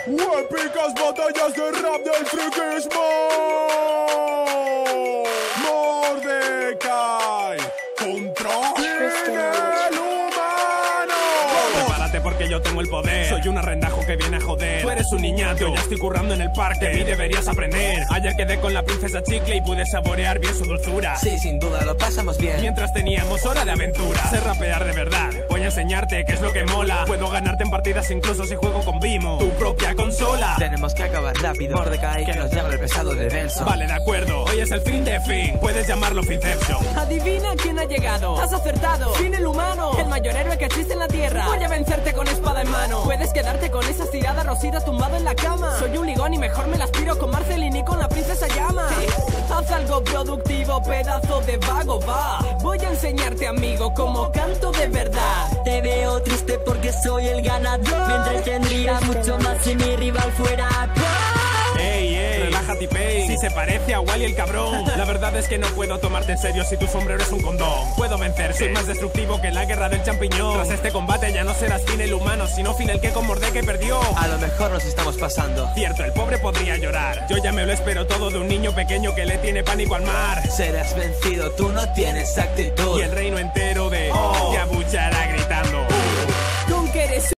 Épicas batallas de rap del friquismo. Mordecai contra el humano. Prepárate porque yo tengo el poder. Soy un arrendajo que viene a joder. Tú eres un niñato, yo ya estoy currando en el parque. De mí deberías aprender. Ayer quedé con la princesa Chicle y pude saborear bien su dulzura. Sí, sin duda, lo pasamos bien. Mientras teníamos hora de aventura. Sé rapear de verdad, voy a enseñarte qué es lo que mola. Puedo ganarte en partidas incluso si juego con Vimo, tu propia consola. Tenemos que acabar rápido, Mordecai, que nos llama el pesado de Benson. Vale, de acuerdo, hoy es el fin de fin. Puedes llamarlo Finception. Adivina quién ha llegado. Has acertado. Fin el humano, el mayor héroe que existe en la tierra. Voy a vencerte con espada en mano. Puedes quedarte con esas tiradas rositas tumbado en la cama. Soy un ligón y mejor me las piro con Marceline y con la princesa Llama. ¿Sí? Haz algo productivo, pedazo de vago, va. Voy a enseñarte, amigo, cómo canto de verdad. Te veo triste porque soy el ganador. Me entretendría mucho más si mi rival fuera Ey, relájate, Pei. Si se parece a Wally el cabrón. La verdad es que no puedo tomarte en serio si tu sombrero es un condón. Puedo vencer, soy más destructivo que la guerra del champiñón. Tras este combate ya no serás Fin el humano, sino Fin el que con Mordecai perdió. A lo mejor nos estamos pasando. Cierto, el pobre podría llorar. Yo ya me lo espero todo de un niño pequeño que le tiene pánico al mar. Serás vencido, tú no tienes actitud. Y el reino entero de te abuchará gritando. Con que eres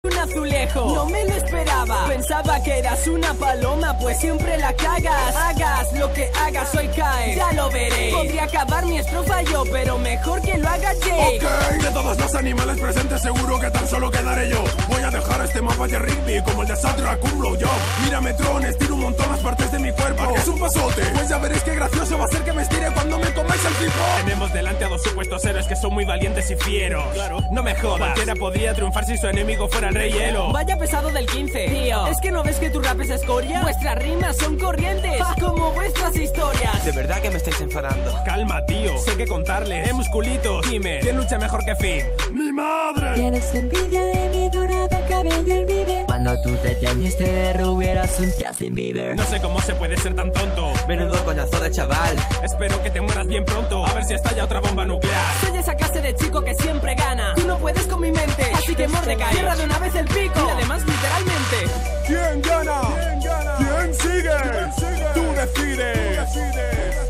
un azulejo, no me lo esperaba. Pensaba que eras una paloma, pues siempre la cagas. Hagas lo que hagas, hoy caes, ya lo veré. Podría acabar mi estrofa yo, pero mejor que lo haga Jake. Ok, de todos los animales presentes seguro que tan solo quedaré yo. Voy a dejar este mapa de Rigby como el de Satra Cumbro yo. Mírame Tron, estiro un montón las partes de mi cuerpo. Porque es un pasote, pues ya veréis qué gracioso va a ser que me estire cuando me comáis el tipo. Tenemos delante a dos supuestos héroes que son muy valientes y fieros. Claro, no me jodas. Cualquiera podría triunfar si su enemigo fuera el Rey Hielo. Vaya pesado del 15, tío. ¿Es que no ves que tu rap es escoria? Vuestras rimas son corrientes, como vuestras historias. De verdad que me estáis enfadando. Calma, tío, sé qué contarles. Musculitos, dime, ¿quién lucha mejor que Finn? ¡Mi madre! Tienes envidia de mi dorado cabello el vive. Cuando tú te teñiste de rubio eras un Justin Bieber. No sé cómo se puede ser tan tonto. Menudo coñazo de chaval. Espero que te mueras bien pronto. A ver si estalla otra bomba nuclear. Soy esa clase de chico que siempre gana. Tú no puedes con mi mente, así que Mordecai, cierra de una vez el pico. Y además literalmente. ¿Quién gana? ¿Quién sigue? Tú decides.